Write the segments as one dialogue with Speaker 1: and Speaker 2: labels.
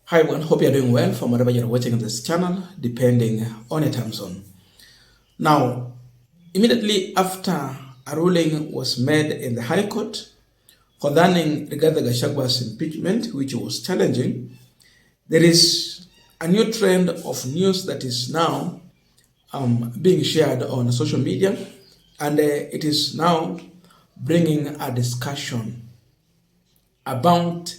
Speaker 1: Hi everyone, hope you're doing well from wherever you're watching this channel, depending on your time zone. Now, immediately after a ruling was made in the High Court concerning Rigathi Gachagwa's impeachment, which was challenging, there is a new trend of news that is now being shared on social media, and it is now bringing a discussion about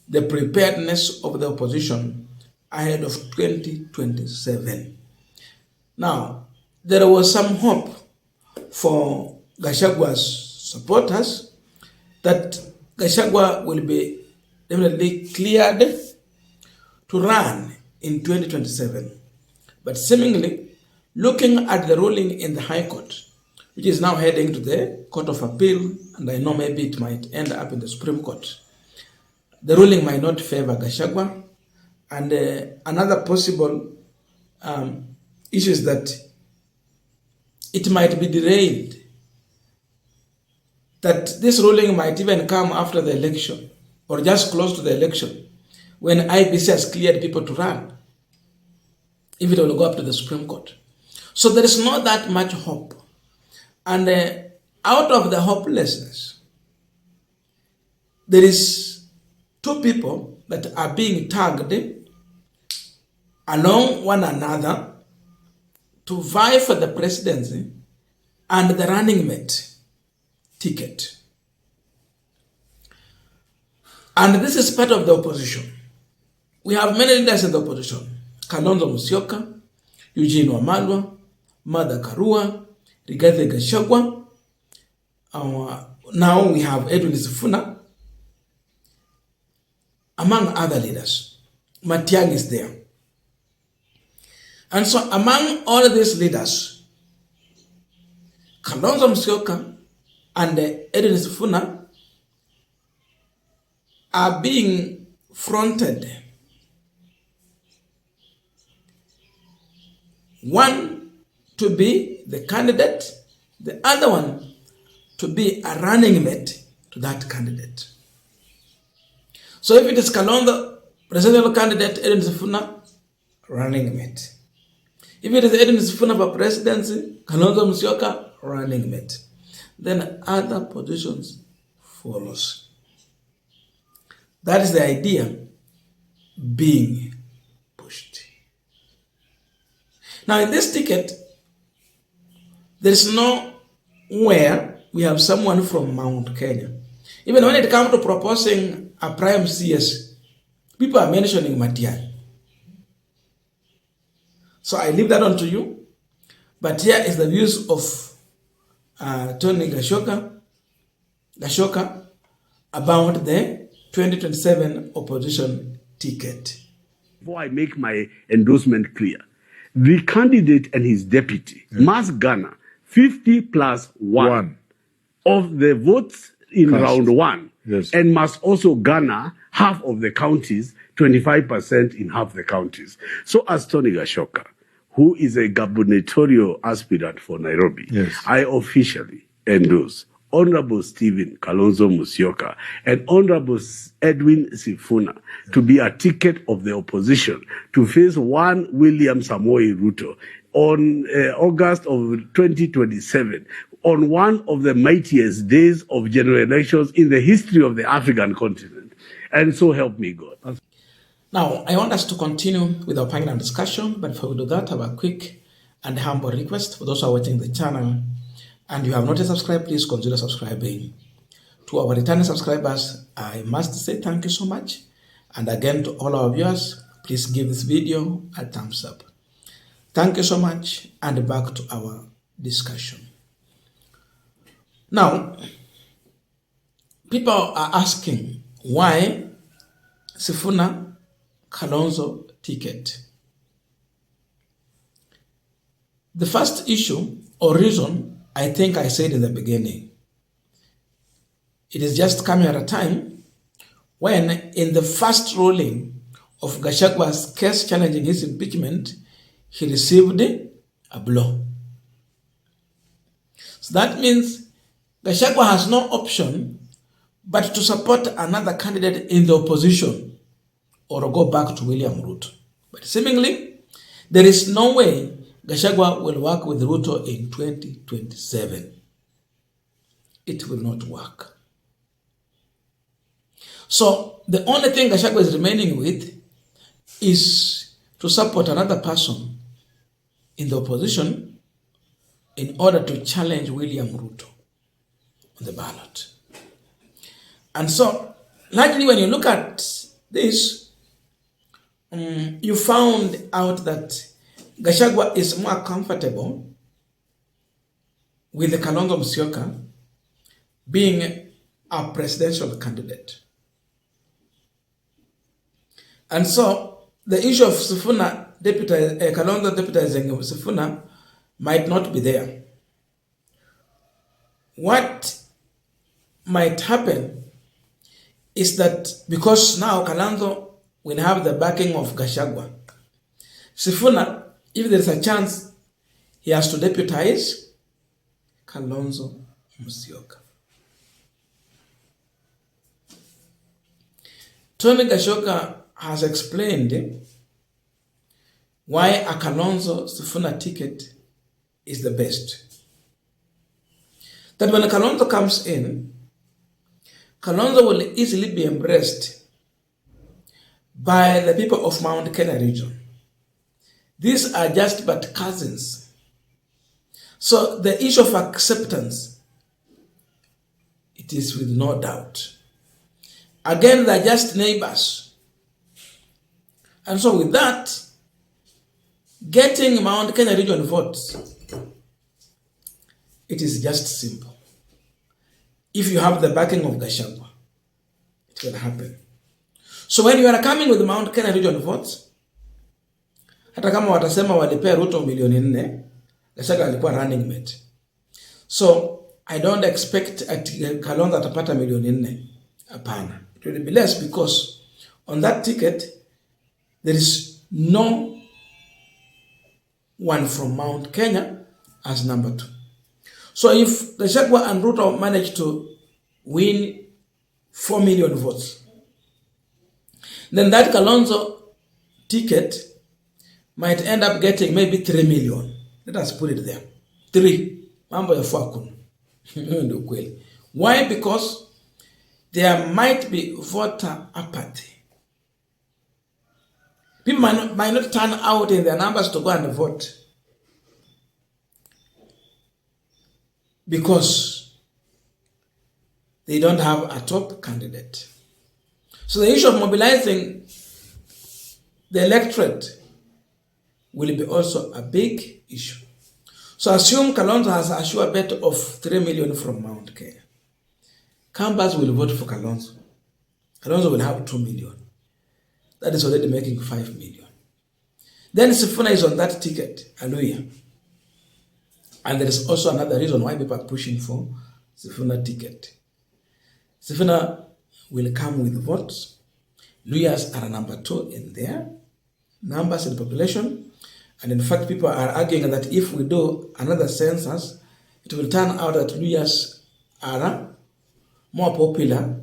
Speaker 1: the preparedness of the opposition ahead of 2027. Now, there was some hope for Gachagwa's supporters that Gachagwa will be definitely cleared to run in 2027. But seemingly, looking at the ruling in the High Court, which is now heading to the Court of Appeal, and I know maybe it might end up in the Supreme Court, the ruling might not favor Gachagua. And another possible issue is that it might be derailed, that this ruling might even come after the election or just close to the election when IBC has cleared people to run, if it will go up to the Supreme Court. So there is not that much hope. And out of the hopelessness, there is two people that are being tagged along one another to vie for the presidency and the running mate ticket. And this is part of the opposition. We have many leaders in the opposition: Kalonzo Musyoka, Eugene Wamalwa, Martha Karua, Rigathi Gachagua. Now we have Edwin Sifuna, among other leaders. Matiang'i is there. And so among all these leaders, Kalonzo Musyoka and Edwin Sifuna are being fronted. One to be the candidate, the other one to be a running mate to that candidate. So if it is Kalonzo, presidential candidate Edwin Sifuna, running mate. If it is Edwin Sifuna for presidency, Kalonzo Musyoka, running mate. Then other positions follows. That is the idea being pushed. Now in this ticket, there is nowhere we have someone from Mount Kenya. Even when it comes to proposing a prime CS, people are mentioning Matiang'i. So I leave that on to you. But here is the views of Tony Gashoka about the 2027 opposition ticket.
Speaker 2: Before I make my endorsement clear, the candidate and his deputy must garner 50 plus 1 of the votes in round 1, and must also garner half of the counties, 25% in half the counties. So as Tony Gashoka, who is a gubernatorial aspirant for Nairobi, I officially endorse Honorable Stephen Kalonzo Musyoka and Honorable Edwin Sifuna to be a ticket of the opposition to face one William Samoei Ruto on August of 2027, on one of the mightiest days of general elections in the history of the African continent. And so help me God.
Speaker 1: Now, I want us to continue with our panel discussion, but before we do that, I have a quick and humble request for those who are watching the channel and you have not yet subscribed, please consider subscribing. To our returning subscribers, I must say thank you so much. And again, to all our viewers, please give this video a thumbs up. Thank you so much, and back to our discussion. Now, people are asking why Sifuna Kalonzo ticket. The first issue or reason, I think I said in the beginning, it is just coming at a time when in the first ruling of Gachagwa's case challenging his impeachment, he received a blow. So that means Gachagua has no option but to support another candidate in the opposition or go back to William Ruto. But seemingly, there is no way Gachagua will work with Ruto in 2027. It will not work. So the only thing Gachagua is remaining with is to support another person in the opposition in order to challenge William Ruto on the ballot. And so, likely when you look at this, you found out that Gachagua is more comfortable with the Kalonzo Musyoka being a presidential candidate. And so, the issue of Sifuna, Kalonzo deputizing Sifuna might not be there. What might happen is that because now Kalonzo will have the backing of Gachagua, Sifuna, if there is a chance, he has to deputize Kalonzo Musyoka. Tony Gachagua has explained why a Kalonzo Sifuna ticket is the best. That when Kalonzo comes in, Kalonzo will easily be embraced by the people of Mount Kenya region. These are just but cousins. So the issue of acceptance, it is with no doubt. Again, they're just neighbors. And so with that, getting Mount Kenya region votes, it is just simple. If you have the backing of Gachagua, it will happen. So when you are coming with Mount Kenya region votes, hata kama watasema walipea Ruto milioni 4, Gachagua alikuwa running mate. So I don't expect at Kalonzo atapata milioni 4. Hapana. It will be less because on that ticket, there is no one from Mount Kenya as number 2. So if Gachagua and Ruto manage to win 4 million votes, then that Kalonzo ticket might end up getting maybe 3 million. Let us put it there. 3. Mambo ya fakun. Why? Because there might be voter apathy. People might not turn out in their numbers to go and vote because they don't have a top candidate. So the issue of mobilizing the electorate will be also a big issue. So assume Kalonzo has a sure bet of 3 million from Mount Kenya. Canvass will vote for Kalonzo. Kalonzo will have 2 million. That is already making 5 million. Then Sifuna is on that ticket. Hallelujah. And there is also another reason why people are pushing for Sifuna ticket. Sifuna will come with votes. Luyas are number 2 in their numbers in population. And in fact, people are arguing that if we do another census, it will turn out that Luyas are more popular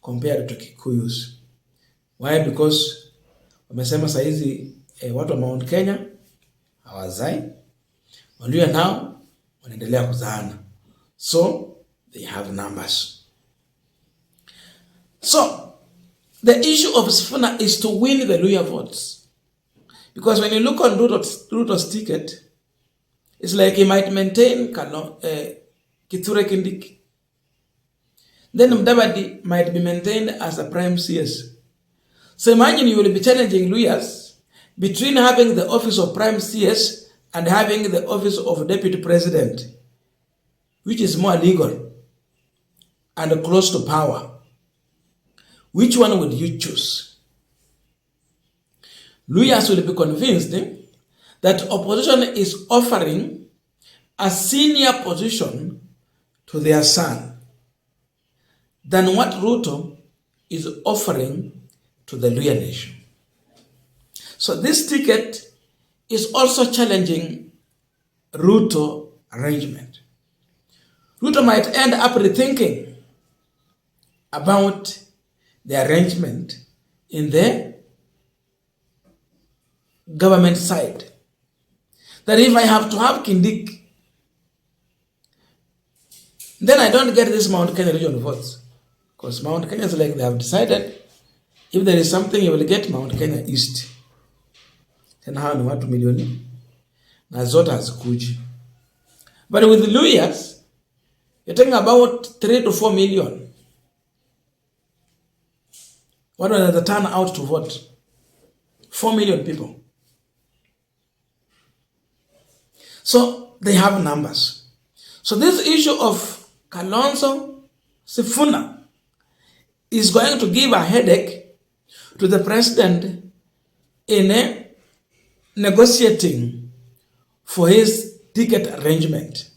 Speaker 1: compared to Kikuyus. Why? Because wamesema saizi watu wa Mount Kenya hawazai, Waluya now wanaendelea kuzaana. So they have numbers. So the issue of Sifuna is to win the Luya votes. Because when you look on Ruto's ticket, it's like he might maintain Kithure Kindiki. Then Mudavadi might be maintained as a prime CS. So imagine you will be challenging Luyas between having the office of prime CS and having the office of deputy president, which is more legal and close to power. Which one would you choose? Luyas will be convinced that opposition is offering a senior position to their son than what Ruto is offering to the Luya nation. So this ticket is also challenging Ruto arrangement. Ruto might end up rethinking about the arrangement in the government side that if I have to have Kindik, then I don't get this Mount Kenya region votes. Because Mount Kenya is like they have decided if there is something you will get Mount Kenya East. Then how ni watu milioni na zote hazikuji. But with the lawyers, you're talking about 3 to 4 million. What was the turnout to vote? 4 million people. So they have numbers. So this issue of Kalonzo Sifuna is going to give a headache to the president in negotiating for his ticket arrangement.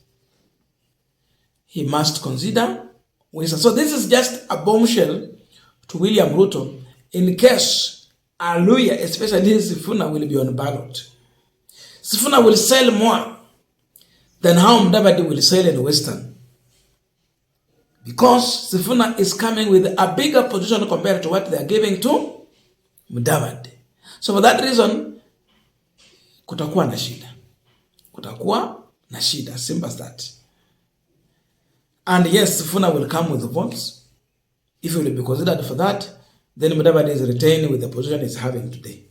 Speaker 1: He must consider wisdom. So this is just a bombshell to William Ruto in case Aluya, especially Sifuna, will be on ballot. Sifuna will sell more than how Mudavadi will sell in Western. Because Sifuna is coming with a bigger position compared to what they are giving to Mudavadi. So for that reason, kutakuwa na shida. Kutakuwa na shida. Simple as that. And yes, Sifuna will come with the votes. If he will be considered for that, then Mudavadi is retained with the position he's having today.